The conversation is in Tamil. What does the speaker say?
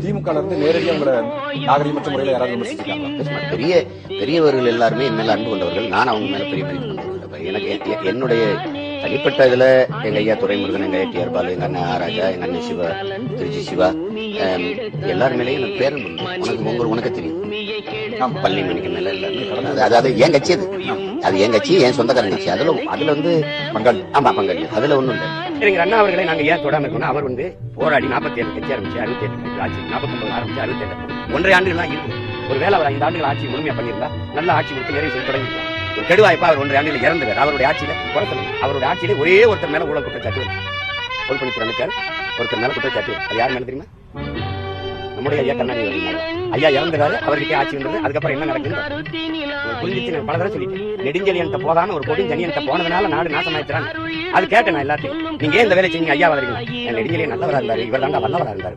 திமுக இருந்து நேரடியாக உங்களை நாகரிகமற்ற முறையில் யாராவது விமர்சிச்சிருக்காங்க? பெரியவர்கள் எல்லாருமே என் மேல அன்பு கொண்டவர்கள். நான் அவங்க மேல பெரிய எனக்கு என்னுடைய தனிப்பட்ட இதுல எங்க ஐயா துரைமுருகன், எங்க ஐயா டிஆர் பாலு, எங்க அண்ணன் ராஜா, எங்க அண்ணன் சிவா, திருச்சி சிவா, எல்லாரும் மேலேயும் எனக்கு பேரன் உண்டு. உனக்கு தெரியும் பள்ளி மணிக்கு மேல எல்லாருமே. அதாவது என் கட்சி அது என் கட்சி, என் சொந்தக்காரன் கட்சி. அதுல வந்து பங்காளி. ஆமா பங்காளி, அதுல ஒண்ணும் இல்லை. எங்க அண்ணா அவர்களை நாங்க ஏன் தொடாம இருக்கோம்? அவர் வந்து போராடி 47 கட்சி ஆரம்பிச்சு 67 ஆட்சி, 49 ஆரம்பிச்சு 67 1.5 ஆண்டுகள் தான் இருக்கு. ஒருவேளை அவர் 5 ஆண்டுகள் ஆட்சி முழுமையா பண்ணியிருந்தா நல்ல ஆட்சி கொடுத்து நிறைவு செய்ய தொடங்கிருக்கலாம். ஒரு கெடுவாய்ப்பா அவர் 1.5 ஆண்டுகள் இறந்துறார். அவருடைய ஆட்சியில குறைக்கணும். அவருடைய ஆட்சியில ஒரே ஒருத்தர் மேல ஊழல் குற்றச்சாட்டு, பொதுப்பணித்துறை அமைச்சர் ஒருத்தர் மேல குற்றச்சாட்டு. அது யார் மேல தெரியுமா? நம்முடைய ஐயா கருணாநிதி ஐயா இறந்துறாரு. அவர்கிட்ட ஆட்சி வந்தது. அதுக்கப்புறம் என்ன நடக்குது புரிஞ்சிச்சு. பல தடவை சொல்லிட்டேன். நெடுஞ்செழியன்ட்ட போகாம ஒரு கொடுஞ்செழியன்ட்ட போனதுனால நாடு நாசமாயிடுறாங்க. அது கேட்டேன் நான் எல்லாத்தையும். நீங்க இந்த வேலை செஞ்சீங்க, ஐயா வரீங்க. நெடுஞ்செழியன் நல்லவரா இருந்தாரு, இவர் தாண்டா வல்லவரா இருந்தாரு.